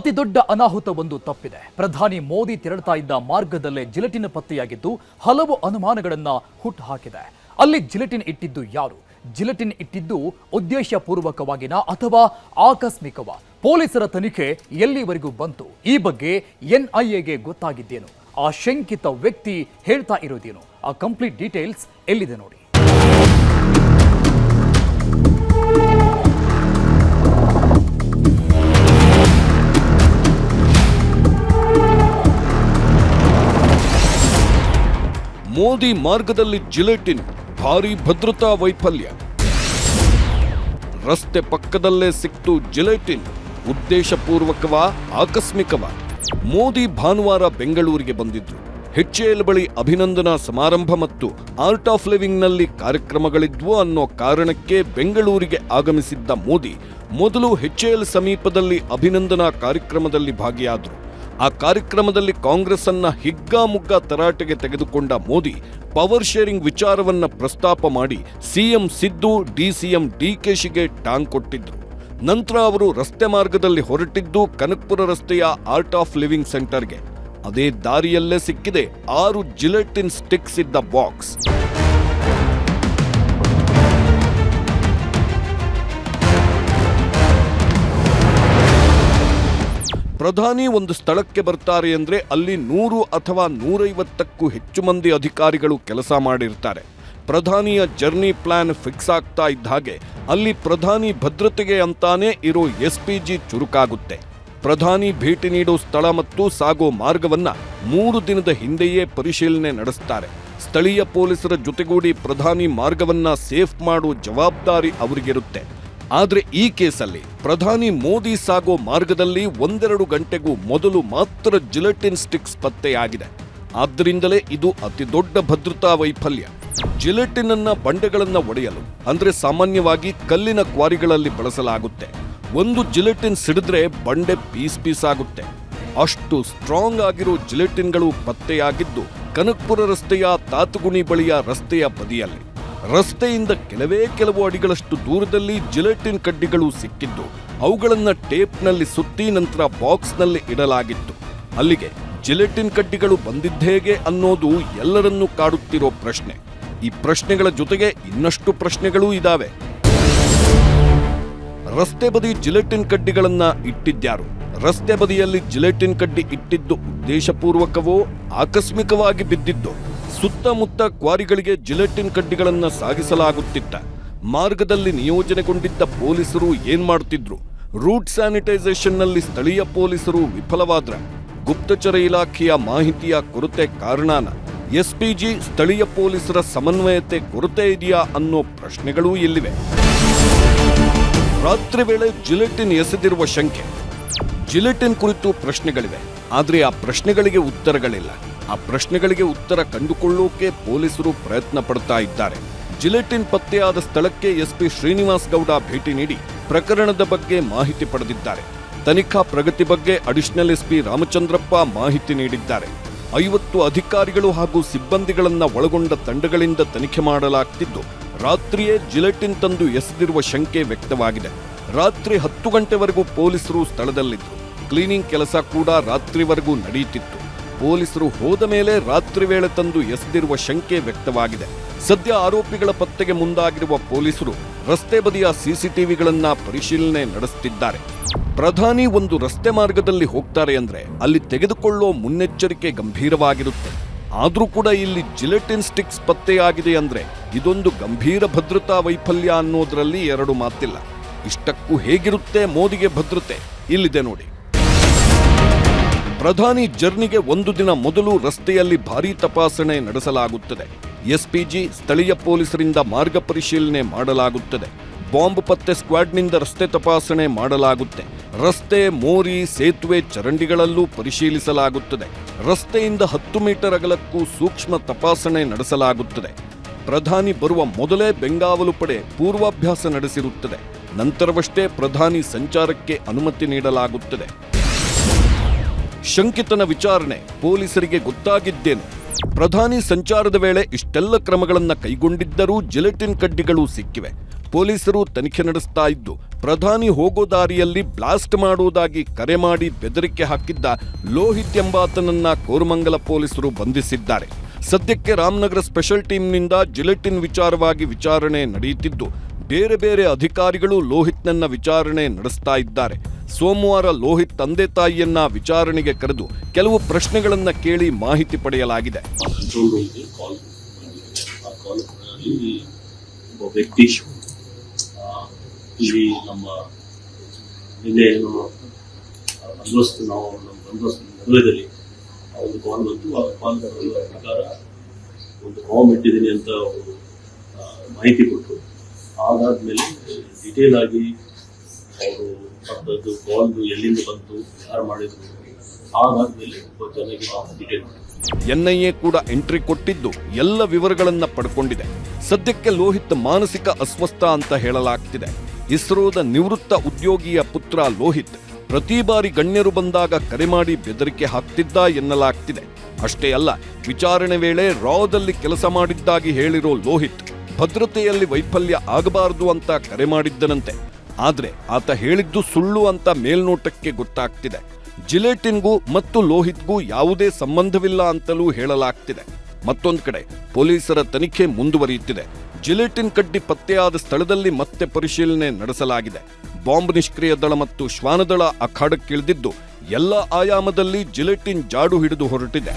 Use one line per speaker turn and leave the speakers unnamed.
ಅತಿ ದೊಡ್ಡ ಅನಾಹುತವೊಂದು ತಪ್ಪಿದೆ. ಪ್ರಧಾನಿ ಮೋದಿ ತೆರಳುತ್ತಾ ಇದ್ದ ಮಾರ್ಗದಲ್ಲೇ ಜಿಲೆಟಿನ್ ಪತ್ತೆಯಾಗಿದ್ದು ಹಲವು ಅನುಮಾನಗಳನ್ನ ಹುಟ್ಟುಹಾಕಿದೆ. ಅಲ್ಲಿ ಜಿಲೆಟಿನ್ ಇಟ್ಟಿದ್ದು ಯಾರು? ಜಿಲೆಟಿನ್ ಇಟ್ಟಿದ್ದು ಉದ್ದೇಶಪೂರ್ವಕವಾಗಿನ ಅಥವಾ ಆಕಸ್ಮಿಕವ? ಪೊಲೀಸರ ತನಿಖೆ ಎಲ್ಲಿವರೆಗೂ ಬಂತು? ಈ ಬಗ್ಗೆ ಎನ್ಐಎಗೆ ಗೊತ್ತಾಗಿದ್ದೇನು? ಆ ಶಂಕಿತ ವ್ಯಕ್ತಿ ಹೇಳ್ತಾ ಇರೋದೇನು? ಆ ಕಂಪ್ಲೀಟ್ ಡೀಟೇಲ್ಸ್ ಎಲ್ಲಿದೆ ನೋಡಿ.
ಮೋದಿ ಮಾರ್ಗದಲ್ಲಿ ಜಿಲೆಟಿನ್, ಭಾರೀ ಭದ್ರತಾ ವೈಫಲ್ಯ. ರಸ್ತೆ ಪಕ್ಕದಲ್ಲೇ ಸಿಕ್ತು ಜಿಲೆಟಿನ್. ಉದ್ದೇಶಪೂರ್ವಕವಾ ಆಕಸ್ಮಿಕವಾ? ಮೋದಿ ಭಾನುವಾರ ಬೆಂಗಳೂರಿಗೆ ಬಂದಿದ್ರು. HAL ಬಳಿ ಅಭಿನಂದನಾ ಸಮಾರಂಭ ಮತ್ತು ಆರ್ಟ್ ಆಫ್ ಲಿವಿಂಗ್ನಲ್ಲಿ ಕಾರ್ಯಕ್ರಮಗಳಿದ್ವು ಅನ್ನೋ ಕಾರಣಕ್ಕೆ ಬೆಂಗಳೂರಿಗೆ ಆಗಮಿಸಿದ್ದ ಮೋದಿ ಮೊದಲು HAL ಸಮೀಪದಲ್ಲಿ ಅಭಿನಂದನಾ ಕಾರ್ಯಕ್ರಮದಲ್ಲಿ ಭಾಗಿಯಾದರು. ಆ ಕಾರ್ಯಕ್ರಮದಲ್ಲಿ ಕಾಂಗ್ರೆಸ್ ಅನ್ನ ಹಿಗ್ಗಾಮುಗ್ಗಾ ತರಾಟೆಗೆ ತೆಗೆದುಕೊಂಡ ಮೋದಿ ಪವರ್ ಶೇರಿಂಗ್ ವಿಚಾರವನ್ನ ಪ್ರಸ್ತಾಪ ಮಾಡಿ ಸಿಎಂ ಸಿದ್ದು, DCM DKಶಿಗೆ ಟಾಂಗ್ ಕೊಟ್ಟಿದ್ರು. ನಂತರ ಅವರು ರಸ್ತೆ ಮಾರ್ಗದಲ್ಲಿ ಹೊರಟಿದ್ದು ಕನಕಪುರ ರಸ್ತೆಯ ಆರ್ಟ್ ಆಫ್ ಲಿವಿಂಗ್ ಸೆಂಟರ್ಗೆ. ಅದೇ ದಾರಿಯಲ್ಲೇ ಸಿಕ್ಕಿದೆ 6 ಜಿಲೆಟಿನ್ ಸ್ಟಿಕ್ಸ್ ಇದ್ದ ಬಾಕ್ಸ್. ಪ್ರಧಾನಿ ಒಂದು ಸ್ಥಳಕ್ಕೆ ಬರ್ತಾರೆ ಅಂದ್ರೆ ಅಲ್ಲಿ 100 ಅಥವಾ 150ಕ್ಕೂ ಹೆಚ್ಚು ಮಂದಿ ಅಧಿಕಾರಿಗಳು ಕೆಲಸ ಮಾಡಿರ್ತಾರೆ. ಪ್ರಧಾನಿಯ ಜರ್ನಿ ಪ್ಲಾನ್ ಫಿಕ್ಸ್ ಆಗ್ತಾ ಇದ್ದ ಹಾಗೆ ಅಲ್ಲಿ ಪ್ರಧಾನಿ ಭದ್ರತೆಗೆ ಅಂತಾನೆ ಇರೋ SPG ಚುರುಕಾಗುತ್ತೆ. ಪ್ರಧಾನಿ ಭೇಟಿ ನೀಡೋ ಸ್ಥಳ ಮತ್ತು ಸಾಗೋ ಮಾರ್ಗವನ್ನ 3 ದಿನದ ಹಿಂದೆಯೇ ಪರಿಶೀಲನೆ ನಡೆಸ್ತಾರೆ. ಸ್ಥಳೀಯ ಪೊಲೀಸರ ಜೊತೆಗೂಡಿ ಪ್ರಧಾನಿ ಮಾರ್ಗವನ್ನ ಸೇಫ್ ಮಾಡೋ ಜವಾಬ್ದಾರಿ ಅವರಿಗಿರುತ್ತೆ. ಆದ್ರೆ ಈ ಕೇಸಲ್ಲಿ ಪ್ರಧಾನಿ ಮೋದಿ ಸಾಗೋ ಮಾರ್ಗದಲ್ಲಿ 1-2 ಗಂಟೆಗೂ ಮೊದಲು ಮಾತ್ರ ಜಿಲೆಟಿನ್ ಸ್ಟಿಕ್ಸ್ ಪತ್ತೆಯಾಗಿದೆ. ಆದ್ದರಿಂದಲೇ ಇದು ಅತಿ ದೊಡ್ಡ ಭದ್ರತಾ ವೈಫಲ್ಯ. ಜಿಲೆಟಿನ್ ಅನ್ನ ಬಂಡೆಗಳನ್ನ ಒಡೆಯಲು ಅಂದ್ರೆ ಸಾಮಾನ್ಯವಾಗಿ ಕಲ್ಲಿನ ಕ್ವಾರಿಗಳಲ್ಲಿ ಬಳಸಲಾಗುತ್ತೆ. ಒಂದು ಜಿಲೆಟಿನ್ ಸಿಡಿದ್ರೆ ಬಂಡೆ ಪೀಸ್ ಆಗುತ್ತೆ. ಅಷ್ಟು ಸ್ಟ್ರಾಂಗ್ ಆಗಿರೋ ಜಿಲೆಟಿನ್ಗಳು ಪತ್ತೆಯಾಗಿದ್ದು ಕನಕಪುರ ರಸ್ತೆಯ ತಾತಗುಣಿ ಬಳಿಯ ರಸ್ತೆಯ ಬದಿಯಲ್ಲಿ. ರಸ್ತೆಯಿಂದ ಕೆಲವು ಅಡಿಗಳಷ್ಟು ದೂರದಲ್ಲಿ ಜಿಲೆಟಿನ್ ಕಡ್ಡಿಗಳು ಸಿಕ್ಕಿದ್ದು ಅವುಗಳನ್ನ ಟೇಪ್ನಲ್ಲಿ ಸುತ್ತಿ ನಂತರ ಬಾಕ್ಸ್ನಲ್ಲಿ ಇಡಲಾಗಿತ್ತು. ಅಲ್ಲಿಗೆ ಜಿಲೆಟಿನ್ ಕಡ್ಡಿಗಳು ಬಂದಿದ್ದೇಗೆ ಅನ್ನೋದು ಎಲ್ಲರನ್ನೂ ಕಾಡುತ್ತಿರೋ ಪ್ರಶ್ನೆ. ಈ ಪ್ರಶ್ನೆಗಳ ಜೊತೆಗೆ ಇನ್ನಷ್ಟು ಪ್ರಶ್ನೆಗಳೂ ಇದಾವೆ. ರಸ್ತೆ ಬದಿ ಜಿಲೆಟಿನ್ ಕಡ್ಡಿಗಳನ್ನ ಇಟ್ಟಿದ್ಯಾರು? ರಸ್ತೆ ಬದಿಯಲ್ಲಿ ಜಿಲೆಟಿನ್ ಕಡ್ಡಿ ಇಟ್ಟಿದ್ದು ಉದ್ದೇಶಪೂರ್ವಕವೋ ಆಕಸ್ಮಿಕವಾಗಿ ಬಿದ್ದಿದ್ದು? ಸುತ್ತಮುತ್ತ ಕ್ವಾರಿಗಳಿಗೆ ಜಿಲೆಟಿನ್ ಕಡ್ಡಿಗಳನ್ನ ಸಾಗಿಸಲಾಗುತ್ತಿತ್ತ. ಮಾರ್ಗದಲ್ಲಿ ನಿಯೋಜನೆಗೊಂಡಿದ್ದ ಪೊಲೀಸರು ಏನ್ ಮಾಡ್ತಿದ್ರು? ರೂಟ್ ಸ್ಯಾನಿಟೈಸೇಷನ್ನಲ್ಲಿ ಸ್ಥಳೀಯ ಪೊಲೀಸರು ವಿಫಲವಾದ್ರ? ಗುಪ್ತಚರ ಇಲಾಖೆಯ ಮಾಹಿತಿಯ ಕೊರತೆ ಕಾರಣನ? SPG ಸ್ಥಳೀಯ ಪೊಲೀಸರ ಸಮನ್ವಯತೆ ಕೊರತೆ ಇದೆಯಾ ಅನ್ನೋ ಪ್ರಶ್ನೆಗಳೂ ಇಲ್ಲಿವೆ. ರಾತ್ರಿ ವೇಳೆ ಜಿಲೆಟಿನ್ ಎಸೆದಿರುವ ಶಂಕೆ. ಜಿಲೆಟಿನ್ ಕುರಿತು ಪ್ರಶ್ನೆಗಳಿವೆ, ಆದ್ರೆ ಆ ಪ್ರಶ್ನೆಗಳಿಗೆ ಉತ್ತರಗಳಿಲ್ಲ. ಆ ಪ್ರಶ್ನೆಗಳಿಗೆ ಉತ್ತರ ಕಂಡುಕೊಳ್ಳೋಕೆ ಪೊಲೀಸರು ಪ್ರಯತ್ನ ಪಡ್ತಾ ಇದ್ದಾರೆ. ಜಿಲೆಟಿನ್ ಪತ್ತೆಯಾದ ಸ್ಥಳಕ್ಕೆ SP ಶ್ರೀನಿವಾಸ್ ಗೌಡ ಭೇಟಿ ನೀಡಿ ಪ್ರಕರಣದ ಬಗ್ಗೆ ಮಾಹಿತಿ ಪಡೆದಿದ್ದಾರೆ. ತನಿಖಾ ಪ್ರಗತಿ ಬಗ್ಗೆ ಅಡಿಷನಲ್ SP ರಾಮಚಂದ್ರಪ್ಪ ಮಾಹಿತಿ ನೀಡಿದ್ದಾರೆ. 50 ಅಧಿಕಾರಿಗಳು ಹಾಗೂ ಸಿಬ್ಬಂದಿಗಳನ್ನ ಒಳಗೊಂಡ ತಂಡಗಳಿಂದ ತನಿಖೆ ಮಾಡಲಾಗ್ತಿದ್ದು ರಾತ್ರಿಯೇ ಜಿಲೆಟಿನ್ ತಂದು ಎಸೆದಿರುವ ಶಂಕೆ ವ್ಯಕ್ತವಾಗಿದೆ. ರಾತ್ರಿ 10 ಗಂಟೆವರೆಗೂ ಪೊಲೀಸರು ಸ್ಥಳದಲ್ಲಿದ್ದರು. ಕ್ಲೀನಿಂಗ್ ಕೆಲಸ ಕೂಡ ರಾತ್ರಿವರೆಗೂ ನಡೆಯುತ್ತಿತ್ತು. ಪೊಲೀಸರು ಹೋದ ಮೇಲೆ ರಾತ್ರಿ ವೇಳೆ ತಂದು ಎಸೆದಿರುವ ಶಂಕೆ ವ್ಯಕ್ತವಾಗಿದೆ. ಸದ್ಯ ಆರೋಪಿಗಳ ಪತ್ತೆಗೆ ಮುಂದಾಗಿರುವ ಪೊಲೀಸರು ರಸ್ತೆ ಬದಿಯ CCTVಗಳನ್ನ ಪರಿಶೀಲನೆ ನಡೆಸುತ್ತಿದ್ದಾರೆ. ಪ್ರಧಾನಿ ಒಂದು ರಸ್ತೆ ಮಾರ್ಗದಲ್ಲಿ ಹೋಗ್ತಾರೆ ಅಂದ್ರೆ ಅಲ್ಲಿ ತೆಗೆದುಕೊಳ್ಳೋ ಮುನ್ನೆಚ್ಚರಿಕೆ ಗಂಭೀರವಾಗಿರುತ್ತೆ. ಆದ್ರೂ ಕೂಡ ಇಲ್ಲಿ ಜಿಲೆಟಿನ್ ಸ್ಟಿಕ್ಸ್ ಪತ್ತೆಯಾಗಿದೆ ಅಂದ್ರೆ ಇದೊಂದು ಗಂಭೀರ ಭದ್ರತಾ ವೈಫಲ್ಯ ಅನ್ನೋದ್ರಲ್ಲಿ 2 ಮಾತಿಲ್ಲ. ಇಷ್ಟಕ್ಕೂ ಹೇಗಿರುತ್ತೆ ಮೋದಿಗೆ ಭದ್ರತೆ? ಇಲ್ಲಿದೆ ನೋಡಿ. ಪ್ರಧಾನಿ ಜರ್ನಿಗೆ 1 ದಿನ ಮೊದಲು ರಸ್ತೆಯಲ್ಲಿ ಭಾರೀ ತಪಾಸಣೆ ನಡೆಸಲಾಗುತ್ತದೆ. SPG ಸ್ಥಳೀಯ ಪೊಲೀಸರಿಂದ ಮಾರ್ಗ ಪರಿಶೀಲನೆ ಮಾಡಲಾಗುತ್ತದೆ. ಬಾಂಬ್ ಪತ್ತೆ ಸ್ಕ್ವಾಡ್ನಿಂದ ರಸ್ತೆ ತಪಾಸಣೆ ಮಾಡಲಾಗುತ್ತೆ. ರಸ್ತೆ, ಮೋರಿ, ಸೇತುವೆ, ಚರಂಡಿಗಳಲ್ಲೂ ಪರಿಶೀಲಿಸಲಾಗುತ್ತದೆ. ರಸ್ತೆಯಿಂದ 10 ಮೀಟರ್ ಅಗಲಕ್ಕೂ ಸೂಕ್ಷ್ಮ ತಪಾಸಣೆ ನಡೆಸಲಾಗುತ್ತದೆ. ಪ್ರಧಾನಿ ಬರುವ ಮೊದಲೇ ಬೆಂಗಾವಲು ಪಡೆ ಪೂರ್ವಾಭ್ಯಾಸ ನಡೆಸಿರುತ್ತದೆ. ನಂತರವಷ್ಟೇ ಪ್ರಧಾನಿ ಸಂಚಾರಕ್ಕೆ ಅನುಮತಿ ನೀಡಲಾಗುತ್ತದೆ. ಶಂಕಿತನ ವಿಚಾರಣೆ. ಪೊಲೀಸರಿಗೆ ಗೊತ್ತಾಗಿದ್ದೇನು? ಪ್ರಧಾನಿ ಸಂಚಾರದ ವೇಳೆ ಇಷ್ಟೆಲ್ಲ ಕ್ರಮಗಳನ್ನು ಕೈಗೊಂಡಿದ್ದರೂ ಜಿಲೆಟಿನ್ ಕಡ್ಡಿಗಳು ಸಿಕ್ಕಿವೆ. ಪೊಲೀಸರು ತನಿಖೆ ನಡೆಸ್ತಾ ಇದ್ದು ಪ್ರಧಾನಿ ಹೋಗೋ ದಾರಿಯಲ್ಲಿ ಬ್ಲಾಸ್ಟ್ ಮಾಡುವುದಾಗಿ ಕರೆ ಮಾಡಿ ಬೆದರಿಕೆ ಹಾಕಿದ್ದ ಲೋಹಿತ್ ಎಂಬಾತನನ್ನ ಕೋರಮಂಗಲ ಪೊಲೀಸರು ಬಂಧಿಸಿದ್ದಾರೆ. ಸದ್ಯಕ್ಕೆ ರಾಮನಗರ ಸ್ಪೆಷಲ್ ಟೀಮ್ನಿಂದ ಜಿಲೆಟಿನ್ ವಿಚಾರವಾಗಿ ವಿಚಾರಣೆ ನಡೆಯುತ್ತಿದ್ದು ಬೇರೆ ಬೇರೆ ಅಧಿಕಾರಿಗಳು ಲೋಹಿತ್ನನ್ನ ವಿಚಾರಣೆ ನಡೆಸ್ತಾ ಇದ್ದಾರೆ. ಸೋಮವಾರ ಲೋಹಿತ್ ತಂದೆ ತಾಯಿಯನ್ನ ವಿಚಾರಣೆಗೆ ಕರೆದು ಕೆಲವು ಪ್ರಶ್ನೆಗಳನ್ನ ಕೇಳಿ ಮಾಹಿತಿ ಪಡೆಯಲಾಗಿದೆ.
ವ್ಯಕ್ತಿ ಇಲ್ಲಿ ನಮ್ಮ ನಿನ್ನೆ ಬಂದೋಬಸ್ತ್ ನಾವು ನಮ್ಮ ಬಂದೋಬಸ್ತ್ ನಡುವೆದಲ್ಲಿ ಒಂದು ಕಾಲ್ ಬಂತು. ಆ ಕಾಲ್ ಪ್ರಕಾರ ಒಂದು ಬಾಂಬ್ ಇಟ್ಟಿದ್ದೀನಿ ಅಂತ ಅವರು ಮಾಹಿತಿ ಕೊಟ್ಟರು. ಅದಾದ್ಮೇಲೆ ಡಿಟೇಲ್ ಆಗಿ ಅವರು ಅದು ಕಾಲ್ ಎಲ್ಲಿಂದ ಬಂತು, ಯಾರು ಮಾಡಿದ್ರು, ಅದಾದ್ಮೇಲೆ ಚೆನ್ನಾಗಿ ಡಿಟೇಲ್ ಮಾಡಿದ್ರು.
ಎನ್ಐಎ ಕೂಡ ಎಂಟ್ರಿ ಕೊಟ್ಟಿದ್ದು ಎಲ್ಲ ವಿವರಗಳನ್ನ ಪಡ್ಕೊಂಡಿದೆ. ಸದ್ಯಕ್ಕೆ ಲೋಹಿತ್ ಮಾನಸಿಕ ಅಸ್ವಸ್ಥ ಅಂತ ಹೇಳಲಾಗ್ತಿದೆ. ಇಸ್ರೋದ ನಿವೃತ್ತ ಉದ್ಯೋಗಿಯ ಪುತ್ರ ಲೋಹಿತ್ ಪ್ರತಿ ಬಾರಿ ಗಣ್ಯರು ಬಂದಾಗ ಕರೆ ಮಾಡಿ ಬೆದರಿಕೆ ಹಾಕ್ತಿದ್ದ ಎನ್ನಲಾಗ್ತಿದೆ. ಅಷ್ಟೇ ಅಲ್ಲ, ವಿಚಾರಣೆ ವೇಳೆ ರಾದಲ್ಲಿ ಕೆಲಸ ಮಾಡಿದ್ದಾಗಿ ಹೇಳಿರೋ ಲೋಹಿತ್ ಭದ್ರತೆಯಲ್ಲಿ ವೈಫಲ್ಯ ಆಗಬಾರದು ಅಂತ ಕರೆ ಮಾಡಿದ್ದನಂತೆ. ಆದ್ರೆ ಆತ ಹೇಳಿದ್ದು ಸುಳ್ಳು ಅಂತ ಮೇಲ್ನೋಟಕ್ಕೆ ಗೊತ್ತಾಗ್ತಿದೆ. ಜಿಲೆಟಿನ್ಗೂ ಮತ್ತು ಲೋಹಿತ್ಗೂ ಯಾವುದೇ ಸಂಬಂಧವಿಲ್ಲ ಅಂತಲೂ ಹೇಳಲಾಗ್ತಿದೆ. ಮತ್ತೊಂದು ಕಡೆ ಪೊಲೀಸರ ತನಿಖೆ ಮುಂದುವರಿಯುತ್ತಿದೆ. ಜಿಲೆಟಿನ್ ಕಡ್ಡಿ ಪತ್ತೆಯಾದ ಸ್ಥಳದಲ್ಲಿ ಮತ್ತೆ ಪರಿಶೀಲನೆ ನಡೆಸಲಾಗಿದೆ. ಬಾಂಬ್ ನಿಷ್ಕ್ರಿಯ ದಳ ಮತ್ತು ಶ್ವಾನದಳ ಅಖಾಡಕ್ಕಿಳಿದಿದ್ದು ಎಲ್ಲ ಆಯಾಮದಲ್ಲಿ ಜಿಲೆಟಿನ್ ಜಾಡು ಹಿಡಿದು ಹೊರಟಿದೆ.